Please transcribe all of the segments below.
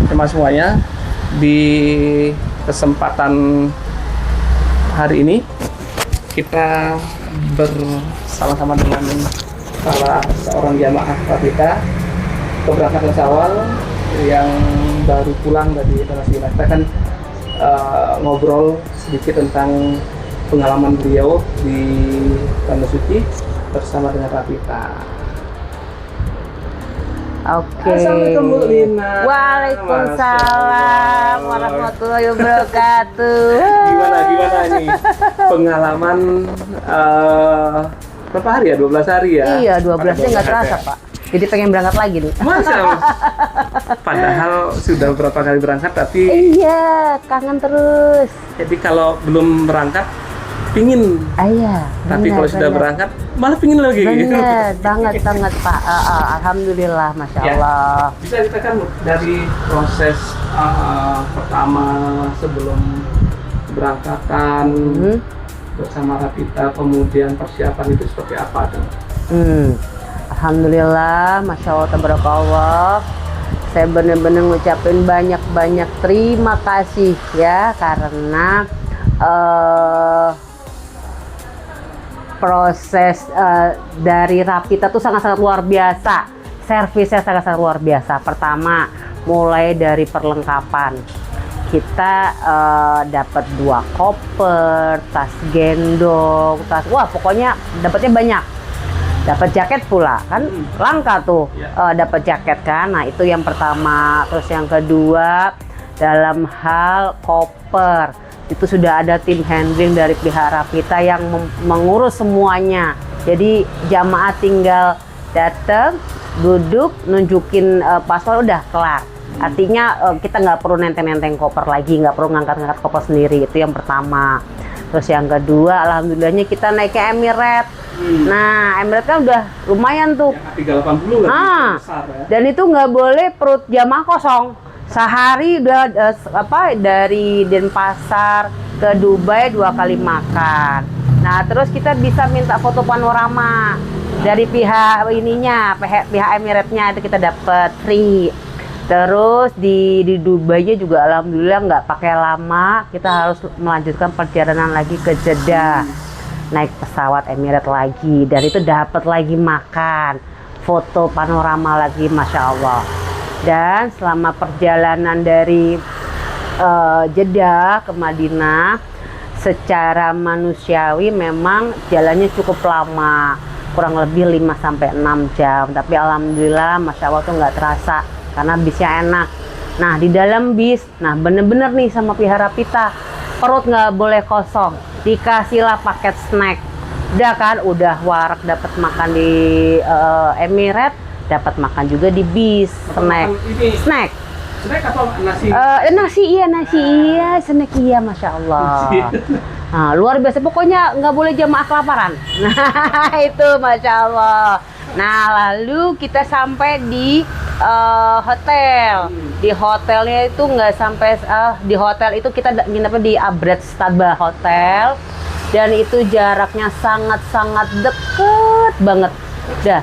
jemaah semuanya, di kesempatan hari ini kita bersama-sama dengan salah seorang jamaah Rapita keberangkatan awal yang baru pulang dari Tanah Suci. Kita akan ngobrol sedikit tentang pengalaman beliau di Tanah Suci bersama dengan Rapita. Oke. Assalamualaikum Bu Lina. Waalaikumsalam warahmatullahi wabarakatuh. Gimana nih pengalaman berapa hari ya? 12 hari ya? Iya, 12-nya nggak terasa, ya? Pak. Jadi pengen berangkat lagi nih. Masa? Padahal sudah berapa kali berangkat tapi Iya, kangen terus. jadi kalau belum berangkat pingin. Iya. Tapi kalau sudah berangkat malah pingin lagi. Bener, banget Pak. Alhamdulillah, Masya Ya. Allah. Bisa ceritakan Bu, dari proses pertama sebelum keberangkatan bersama Rapita, kemudian persiapan itu seperti apa tuh? Alhamdulillah, Masya Allah, tabarakallah. Saya benar-benar ngucapin banyak-banyak terima kasih ya, karena proses dari Rapita tuh sangat-sangat luar biasa. Servisnya sangat-sangat luar biasa. Pertama, mulai dari perlengkapan. Kita dapat 2 koper, tas gendong, wah pokoknya dapatnya banyak. Dapat jaket pula, kan langka tuh dapat jaket kan. Nah, itu yang pertama. Terus yang kedua, dalam hal koper, itu sudah ada tim handling dari pihak Rapita yang mengurus semuanya. Jadi jamaah tinggal datang, duduk, nunjukin paspor, udah kelar. Artinya kita nggak perlu nenteng-nenteng koper lagi, nggak perlu ngangkat-ngangkat koper sendiri. Itu yang pertama. Terus yang kedua, alhamdulillahnya kita naik ke Emirates. Nah, Emirates kan udah lumayan tuh. Yang 380 lagi besar ya. Dan itu nggak boleh perut jamaah kosong. Sehari udah dari Denpasar ke Dubai 2 kali makan. Nah, terus kita bisa minta foto panorama dari pihak pihak Emirates-nya, itu kita dapat free. Terus di Dubai-nya juga alhamdulillah nggak pakai lama, kita harus melanjutkan perjalanan lagi ke Jeddah, naik pesawat Emirates lagi, dan itu dapat lagi makan, foto panorama lagi, Masya Allah. Dan selama perjalanan dari Jeddah ke Madinah, secara manusiawi memang jalannya cukup lama, kurang lebih 5-6 jam, tapi alhamdulillah Masya Allah tuh nggak terasa karena bisnya enak. Nah, di dalam bis, nah bener-bener nih sama pihak Rapita, perut nggak boleh kosong, dikasihlah paket snack. Udah kan, udah warak dapat makan di Emirates, dapat makan juga di bis, snack. Snack atau nasi? Nasi iya, snack iya, Masya Allah. Nah, luar biasa, pokoknya nggak boleh jamaah kelaparan. Nah, itu Masya Allah. Nah, lalu kita sampai di hotel. Di hotelnya itu nggak sampai, di hotel itu kita nginep di Abred Staba Hotel, dan itu jaraknya sangat-sangat deket banget. Dah,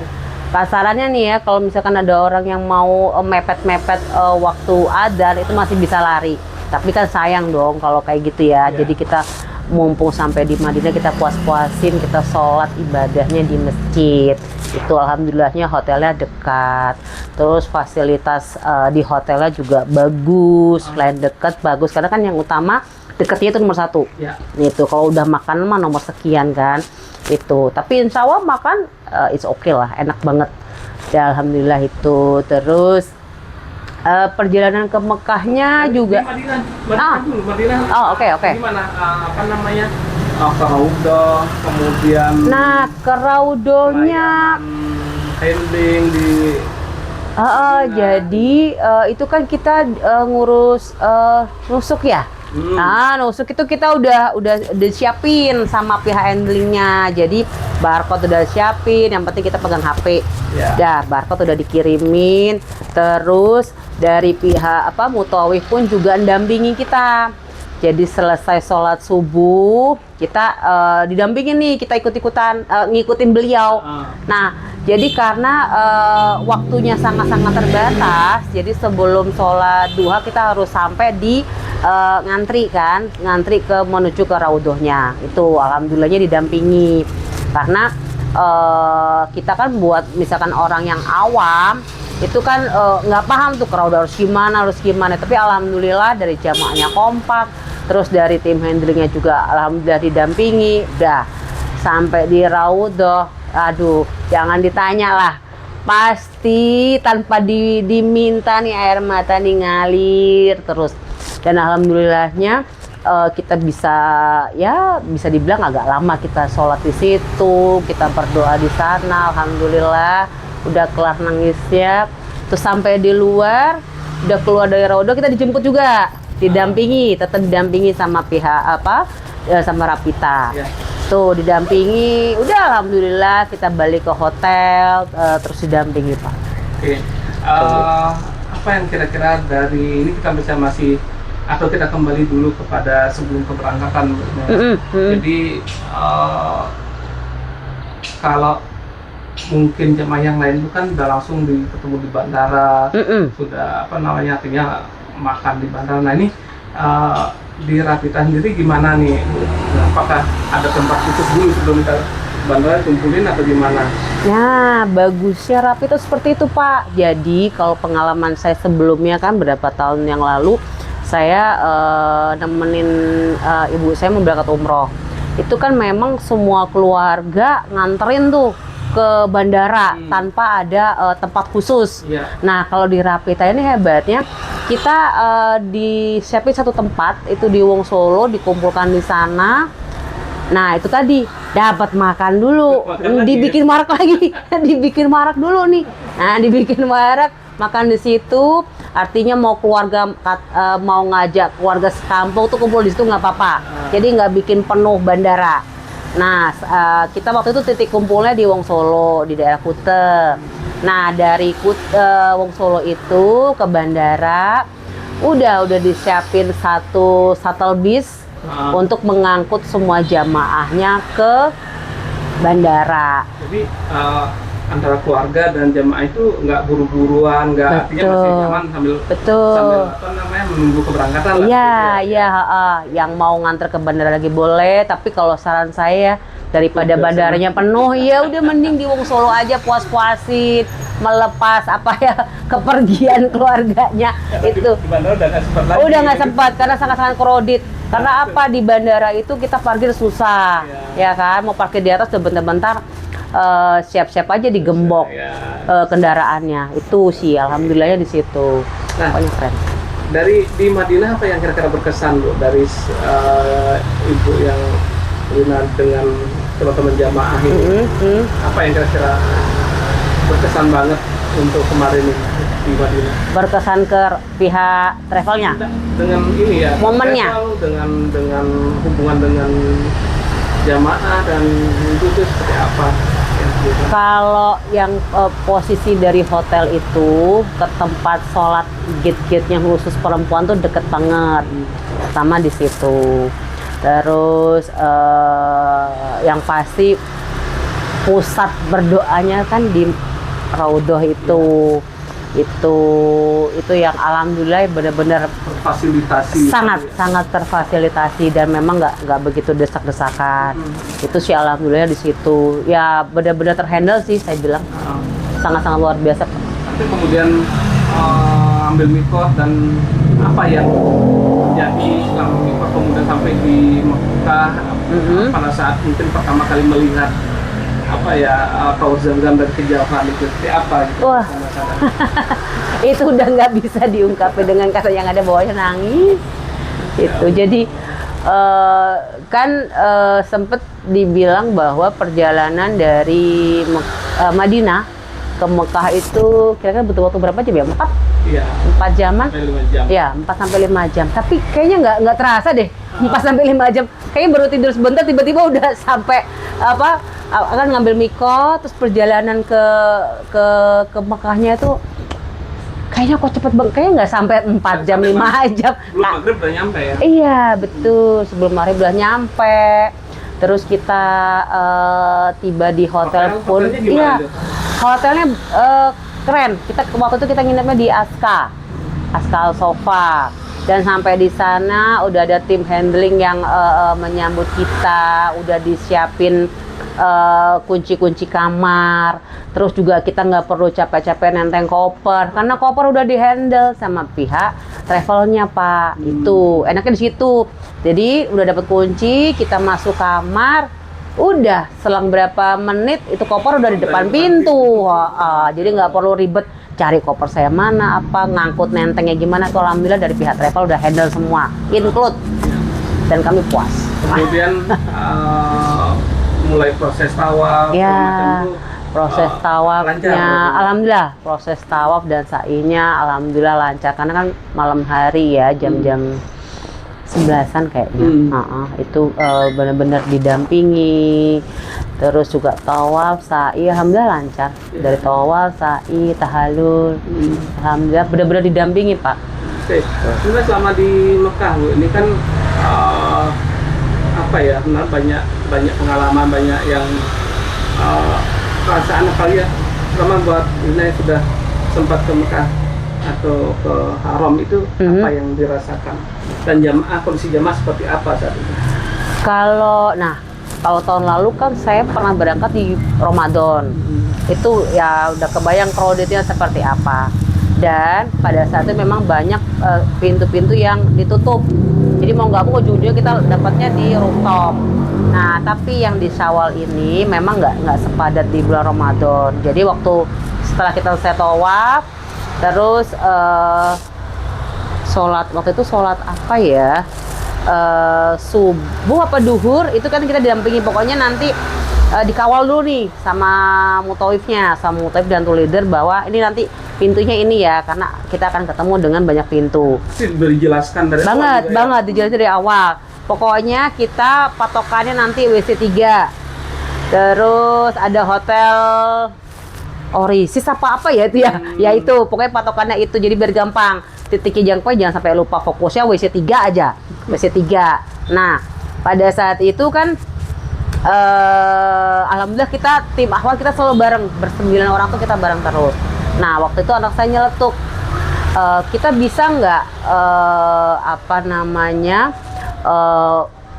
kasarannya nih ya, kalau misalkan ada orang yang mau mepet-mepet waktu adzan, itu masih bisa lari. Tapi kan sayang dong kalau kayak gitu ya. Jadi kita mumpung sampai di Madinah, kita puas-puasin, kita sholat ibadahnya di masjid. Itu alhamdulillahnya hotelnya dekat. Terus fasilitas di hotelnya juga bagus. Selain dekat, bagus. Karena kan yang utama dekatnya itu nomor 1. Ya. Itu kalau udah makan mah nomor sekian kan. Itu. Tapi insya Allah makan it's okay lah, enak banget. Ya, alhamdulillah itu. Terus perjalanan ke Mekahnya juga. Madinah. Oh, oke. Gimana apa namanya? Ke Raudah, kemudian Ke Raudahnya handling di jadi itu kan kita ngurus nusuk ya. Nah, nusuk itu kita udah siapin sama pihak handlingnya. Jadi barcode udah siapin, yang penting kita pegang HP. Dah, barcode udah dikirimin. Terus dari pihak mutawif pun juga mendampingi kita. Jadi selesai sholat subuh, kita didampingin nih, kita ikut-ikutan ngikutin beliau. Nah, jadi karena waktunya sangat-sangat terbatas, jadi sebelum sholat duha kita harus sampai di ngantri ke menuju ke raudhohnya. Itu alhamdulillahnya didampingi. Karena kita kan buat misalkan orang yang awam, itu kan nggak paham tuh ke raudhoh harus gimana. Tapi alhamdulillah dari jamaahnya kompak, terus dari tim handlingnya juga alhamdulillah didampingi. Udah sampai di raudhoh, aduh jangan ditanya lah, pasti tanpa diminta nih air mata nih ngalir terus. Dan alhamdulillahnya kita bisa dibilang agak lama kita sholat di situ, kita berdoa di sana. Alhamdulillah udah kelar nangisnya, terus sampai di luar, udah keluar dari raudhoh kita dijemput juga, tetap didampingi sama pihak sama Rapita. Tuh didampingi, udah alhamdulillah kita balik ke hotel, terus didampingi Pak. Oke. Apa yang kira-kira dari ini kita atau kita kembali dulu kepada sebelum keberangkatan. Jadi kalau mungkin jemaah yang lain itu kan udah langsung ketemu di bandara, sudah artinya makan di bandara. Nah ini di Rapita sendiri gimana nih? Apakah ada tempat khusus dulu sebelum kita bandara kumpulin atau gimana? Nah, bagusnya Rapita seperti itu Pak. Jadi kalau pengalaman saya sebelumnya kan berapa tahun yang lalu, saya nemenin ibu saya mau berangkat umroh. Itu kan memang semua keluarga nganterin tuh ke bandara tanpa ada tempat khusus. Nah kalau di Rapita ini hebatnya, kita disiapin satu tempat itu di Wong Solo, dikumpulkan di sana. Nah itu tadi dapat makan dulu, dibikin marak lagi, dibikin marak dulu nih. Nah dibikin marak, makan di situ. Artinya mau mau ngajak keluarga sekampung tuh kumpul di situ nggak apa-apa. Jadi nggak bikin penuh bandara. Nah, kita waktu itu titik kumpulnya di Wong Solo, di daerah Kute. Nah, dari Wong Solo itu ke bandara, udah disiapin satu shuttle bis untuk mengangkut semua jamaahnya ke bandara. Jadi antara keluarga dan jamaah itu nggak buru-buruan, artinya masih nyaman sambil menunggu keberangkatan lah. Iya, yang mau nganter ke bandara lagi boleh, tapi kalau saran saya daripada bandaranya penuh, ya udah mending di Wong Solo aja puas-puasin, melepas kepergian keluarganya. Itu di bandara udah nggak sempat karena sangat-sangat kredit. Karena apa, di bandara itu kita parkir susah, ya kan? Mau parkir di atas udah bentar-bentar. Siap-siap aja digembok kendaraannya. Itu sih alhamdulillahnya di situ. Nah, pokoknya keren. Di Madinah apa yang kira-kira berkesan Bu dari ibu yang dengan teman-teman jamaah ini? Apa yang kira-kira berkesan banget untuk kemarin ini di Madinah? Berkesan ke pihak travelnya? Dengan ini ya, momennya, dengan hubungan dengan jamaah dan itu seperti apa? Kalau yang posisi dari hotel itu ke tempat sholat gate-gate-nya khusus perempuan tuh deket banget, sama di situ. Terus yang pasti pusat berdoanya kan di raudhoh itu. Itu yang alhamdulillah benar-benar terfasilitasi, sangat terfasilitasi dan memang nggak begitu desak-desakan. Itu sih alhamdulillah di situ ya benar-benar terhandle sih, saya bilang sangat-sangat luar biasa. Tapi kemudian ambil mikot dan apa yang jadi selama mikot kemudian sampai di Mekah pada saat mungkin pertama kali melihat Kaur Zamzam dari kejauhan itu seperti apa gitu? Wah, itu udah nggak bisa diungkapin dengan kata yang ada bawahnya nangis. Itu jadi sempet dibilang bahwa perjalanan dari Madinah ke Mekah itu kira-kira butuh waktu berapa jam ya? 4 jaman? 5 jam. Ya, 4 sampai 5 jam. Tapi kayaknya nggak terasa deh. 4 sampai 5 jam. Kayaknya baru tidur sebentar tiba-tiba udah sampai akan ngambil mikot, terus perjalanan ke Mekahnya itu kayaknya kok cepet banget, kayaknya nggak sampai 4 jam, 5 jam. Belum maghrib udah nyampe ya? Iya, betul. Sebelum maghrib udah nyampe. Terus kita tiba di hotel pun. Hotelnya gimana Iya, tuh? hotelnya keren. Kita waktu itu kita nginepnya di Aska Al Sofa. Dan sampai di sana udah ada tim handling yang menyambut kita, udah disiapin kunci-kunci kamar. Terus juga kita nggak perlu capek-capek nenteng koper, karena koper udah dihandle sama pihak travelnya, Pak. Itu enaknya di situ. Jadi udah dapet kunci, kita masuk kamar, udah selang berapa menit itu koper udah di depan pintu. Jadi nggak perlu ribet cari koper saya mana, apa ngangkut nentengnya gimana. Tuh alhamdulillah dari pihak travel udah handle semua, include, dan kami puas. Kemudian mulai proses tawaf, Ya, macam itu, proses tawafnya, lancar. alhamdulillah proses tawaf dan sa'inya alhamdulillah lancar, karena kan malam hari ya, jam-jam 11-an kayaknya. Itu benar-benar didampingi. Terus juga tawaf, sa'i, alhamdulillah lancar. Dari tawaf, sa'i, tahallul, alhamdulillah benar-benar didampingi, Pak. Oke, sebenarnya selama di Mekah, Bu, ini kan apa ya, benar banyak pengalaman, banyak yang perasaan apa ya, terutama buat Lina yang sudah sempat ke Mekah atau ke Haram itu, apa yang dirasakan, dan kondisi jamaah seperti apa saat itu? Kalau tahun lalu kan saya pernah berangkat di Ramadan. Itu ya udah kebayang crowdednya seperti apa. Dan pada saat itu memang banyak pintu-pintu yang ditutup. Jadi mau nggak mau ujung-ujungnya kita dapatnya di rooftop. Nah, tapi yang di Syawal ini memang nggak sepadat di bulan Ramadan. Jadi setelah kita selesai tawaf, terus waktu itu sholat apa ya? Subuh apa duhur itu kan kita didampingi, pokoknya nanti dikawal dulu nih sama mutawifnya, sama mutawif dan tour leader, bahwa ini nanti pintunya ini ya, karena kita akan ketemu dengan banyak pintu. Dijelaskan dari awal juga ya? Dijelasin dari awal. Pokoknya kita patokannya nanti WC 3, terus ada hotel Orisis apa ya itu ya, ya itu pokoknya patokannya itu, jadi biar gampang titiknya, jangan sampai lupa, fokusnya WC 3 aja, WC 3. Nah, pada saat itu kan alhamdulillah kita tim Ahwal kita selalu bareng, ber9 orang tuh kita bareng terus. Nah, waktu itu anak saya nyeletuk, kita bisa nggak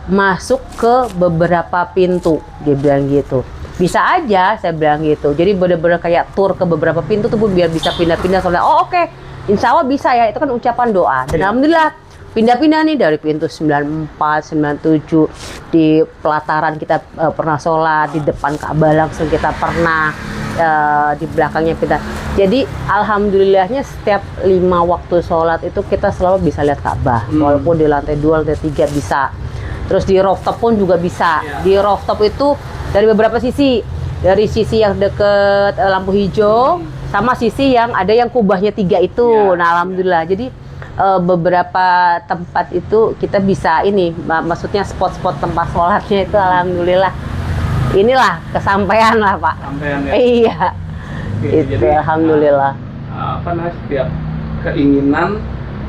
masuk ke beberapa pintu, dia bilang gitu. Bisa aja, saya bilang gitu. Jadi bener-bener kayak tour ke beberapa pintu tuh, biar bisa pindah-pindah. Soalnya oke, insya Allah bisa ya, itu kan ucapan doa. Dan alhamdulillah pindah-pindah nih dari pintu 94, 97, di pelataran kita pernah sholat, di depan Ka'bah langsung kita pernah, di belakangnya kita. Jadi alhamdulillahnya setiap 5 waktu sholat itu kita selalu bisa lihat Ka'bah, walaupun di lantai 2, lantai 3 bisa. Terus di rooftop pun juga bisa. Di rooftop itu dari beberapa sisi, dari sisi yang deket lampu hijau, sama sisi yang ada yang kubahnya 3 itu. Nah, alhamdulillah. Jadi beberapa tempat itu kita bisa ini, maksudnya spot-spot tempat sholatnya itu alhamdulillah. Inilah kesampaian lah, Pak. Kesampaian ya? Iya. Oke, Itu jadi, alhamdulillah. Setiap keinginan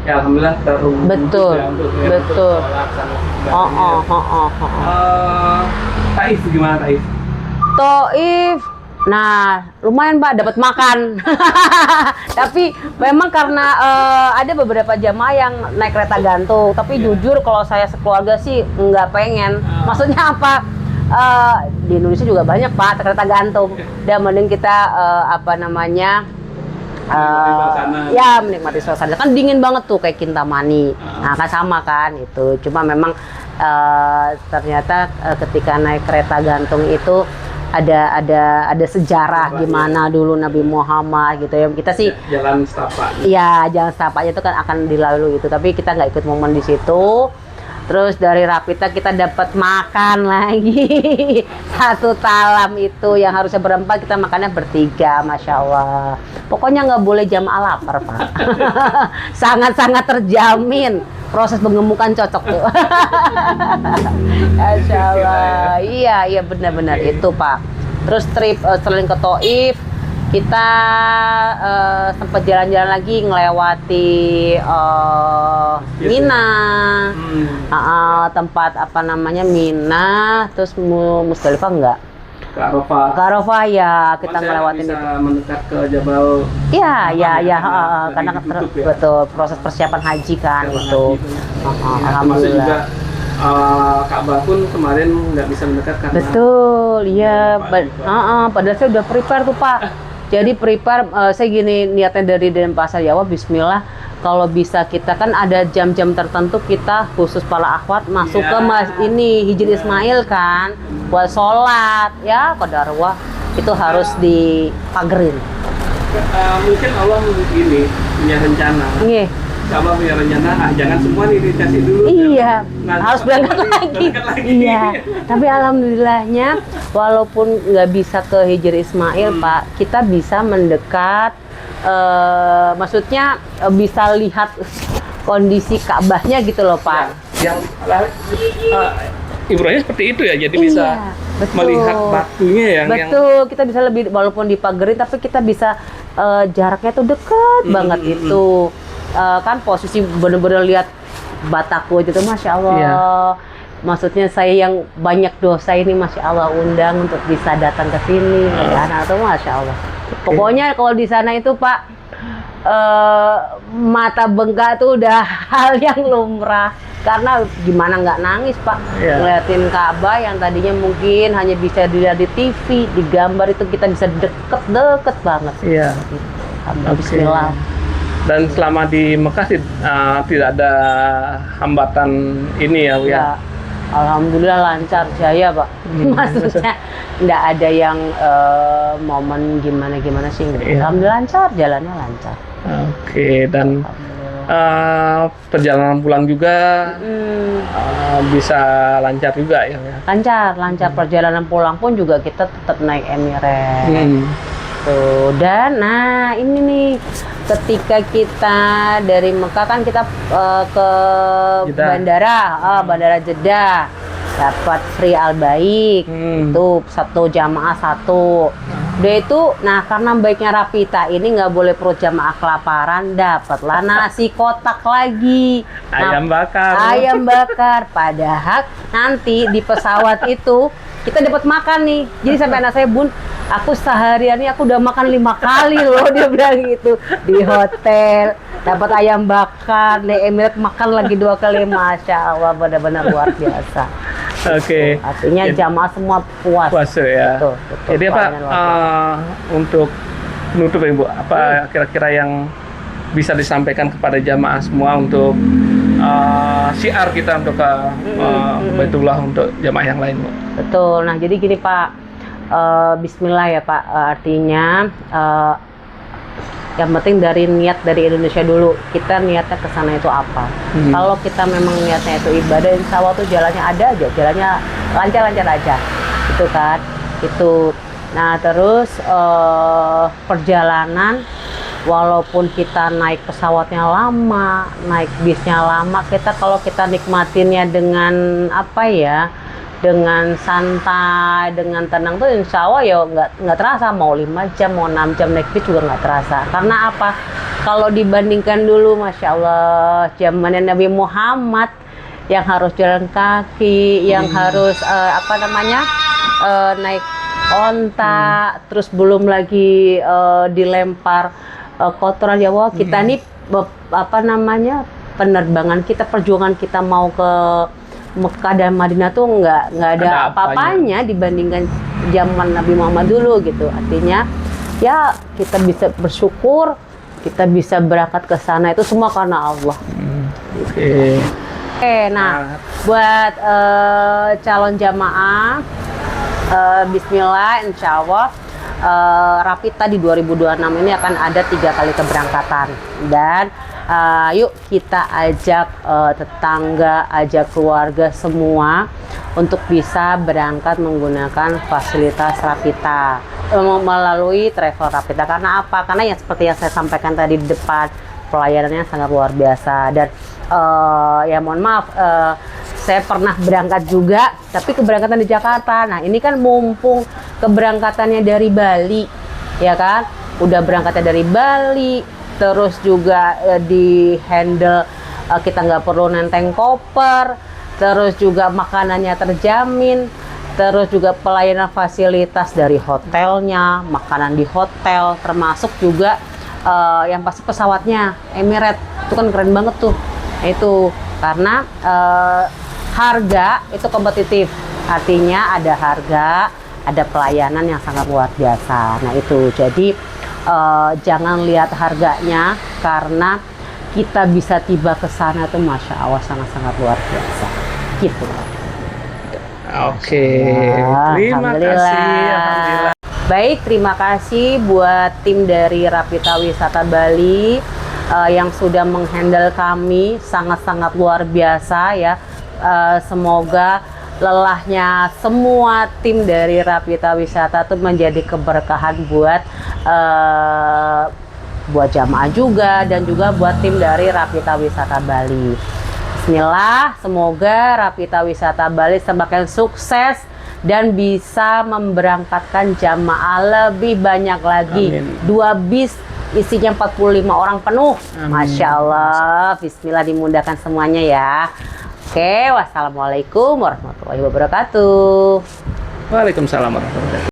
ya alhamdulillah terwujud. Betul, ya, untuk betul. sholat sama sebagainya. Taif gimana, Taif? Taif, nah lumayan Pak, dapat makan. Tapi memang karena ada beberapa jamaah yang naik kereta gantung. Tapi jujur kalau saya sekeluarga sih nggak pengen. Maksudnya apa? Di Indonesia juga banyak Pak kereta gantung. Dan mending kita ya menikmati suasana. Kan dingin banget tuh kayak Kintamani. Nah kan sama kan itu. Cuma memang ternyata ketika naik kereta gantung itu ada sejarah gimana dulu Nabi Muhammad gitu ya. Kita sih jalan setapak. Iya, jalan setapaknya itu kan akan dilalui itu. Tapi kita nggak ikut momen di situ. Terus dari Rapita kita dapat makan lagi. Satu talam itu yang harusnya berempat, kita makannya bertiga, Masya Allah. Pokoknya nggak boleh jamaah lapar, Pak. Sangat-sangat terjamin. Proses pengemukan cocok tuh. Masya Allah. Iya benar-benar itu, Pak. Terus trip selain ke Taif, kita sempat jalan-jalan lagi ngelewati Mina, tempat apa namanya Mina, terus Musdalifah enggak? Ke Arafah. Ke Arafah ya, kita ngelewatin bisa itu. mendekat ke Jabal. Iya, karena ditutup ya? betul proses persiapan haji kan Persiapan itu. haji itu ya. Termasuk Alhamdulillah. juga Ka'bah pun kemarin nggak bisa mendekat karena Betul, iya. Padahal saya udah prepare tuh Pak. Jadi prepare, saya gini niatnya dari Denpasar Jawa, Bismillah. Kalau bisa kita kan ada jam-jam tertentu kita khusus para akhwat masuk ke ini Hijri Ismail kan buat sholat ya qadarullah itu harus dipagerin. Mungkin Allah ini punya rencana. Iya. Ka'bah punya rencana, jangan semua nih dikasih dulu. Iya, Nah, harus berangkat lagi. Iya, tapi alhamdulillahnya walaupun nggak bisa ke Hijri Ismail Pak, kita bisa mendekat. Maksudnya bisa lihat kondisi Ka'bahnya gitu loh Pak. Yang ibrahnya seperti itu ya, jadi bisa betul. melihat batunya ya. Betul, kita bisa lebih walaupun dipagerin tapi kita bisa jaraknya tuh deket banget itu. Kan posisi bener-bener lihat bataku itu Masya Allah. Iya. Maksudnya saya yang banyak dosa ini Masya Allah undang untuk bisa datang ke sini. Nah itu Masya Allah. Pokoknya kalau di sana itu Pak mata bengkak tuh udah hal yang lumrah. Karena gimana nggak nangis Pak ngeliatin Ka'bah yang tadinya mungkin hanya bisa dilihat di TV, di gambar itu kita bisa deket banget. Iya. Bismillah. Dan selama di Mekah tidak ada hambatan ini ya, Bu ya. Alhamdulillah lancar jaya Pak. Maksudnya nggak ada yang momen gimana sih. Alhamdulillah lancar, jalannya lancar. Oke, dan perjalanan pulang juga bisa lancar juga ya. Lancar perjalanan pulang pun juga kita tetap naik Emirates. Tuh, dan nah ini nih ketika kita dari Mekah kan kita ke bandara Jeddah dapat free Al-Baik itu satu jamaah satu. Udah itu, nah karena baiknya Rapita ini nggak boleh perut jamaah kelaparan, dapatlah nasi kotak lagi. Ayam bakar. Padahal nanti di pesawat itu kita dapat makan nih. Jadi sampai anak saya, Bun, aku seharian ini aku udah makan 5 kali loh, dia bilang gitu. Di hotel dapat ayam bakar, di Emirates makan lagi 2 kali, Masya Allah, benar-benar luar biasa. Oke. Artinya jamaah semua puas. Puas ya. Betul. Jadi apa untuk menutup ya Bu, apa kira-kira yang bisa disampaikan kepada jamaah semua untuk syiar kita untuk ke Baitullah untuk jamaah yang lain Bu? Betul. Nah jadi gini Pak, Bismillah ya Pak, artinya yang penting dari niat dari Indonesia dulu, kita niatnya ke sana itu apa. Kalau kita memang niatnya itu ibadah, insya Allah tuh jalannya ada aja, jalannya lancar-lancar aja gitu kan. Itu nah terus perjalanan walaupun kita naik pesawatnya lama, naik bisnya lama, kita kalau kita nikmatinnya dengan apa ya, dengan santai, dengan tenang tuh insya Allah ya nggak terasa. Mau 5 jam, mau 6 jam naik bis juga nggak terasa. Karena apa? Kalau dibandingkan dulu, Masya Allah, zamannya Nabi Muhammad yang harus jalan kaki, yang harus naik onta, terus belum lagi dilempar kotoran ya Allah. Kita nih penerbangan kita, perjuangan kita mau ke Mekah dan Madinah tuh nggak ada apa-apanya dibandingkan zaman Nabi Muhammad dulu gitu. Artinya ya kita bisa bersyukur, kita bisa berangkat ke sana itu semua karena Allah. Oke, nah buat calon jamaah Bismillah, insya Allah Rapita di 2026 ini akan ada 3 kali keberangkatan dan yuk kita ajak tetangga, ajak keluarga semua untuk bisa berangkat menggunakan fasilitas Rapita melalui travel Rapita. Karena apa? Karena yang seperti yang saya sampaikan tadi di depan, pelayanannya sangat luar biasa. Dan ya mohon maaf, saya pernah berangkat juga, tapi keberangkatan di Jakarta. Nah ini kan mumpung keberangkatannya dari Bali, ya kan? Udah berangkatnya dari Bali, terus juga di handle kita nggak perlu nenteng koper, terus juga makanannya terjamin, terus juga pelayanan fasilitas dari hotelnya, makanan di hotel, termasuk juga yang pasti pesawatnya Emirates itu kan keren banget tuh. Nah, itu karena harga itu kompetitif, artinya ada harga, ada pelayanan yang sangat luar biasa. Nah itu jadi jangan lihat harganya, karena kita bisa tiba ke sana tuh Masya Allah sangat-sangat luar biasa gitu. Oke, terima kasih. Alhamdulillah. Baik, terima kasih buat tim dari Rapita Wisata Bali yang sudah menghandle kami sangat-sangat luar biasa ya. Semoga lelahnya semua tim dari Rapita Wisata tuh menjadi keberkahan buat jamaah juga, dan juga buat tim dari Rapita Wisata Bali. Bismillah, semoga Rapita Wisata Bali semakin sukses dan bisa memberangkatkan jamaah lebih banyak lagi. Amin. 2 bis isinya 45 orang penuh. Amin. Masya Allah, bismillah, dimudahkan semuanya ya. Oke, wassalamualaikum warahmatullahi wabarakatuh. Waalaikumsalam warahmatullahi wabarakatuh.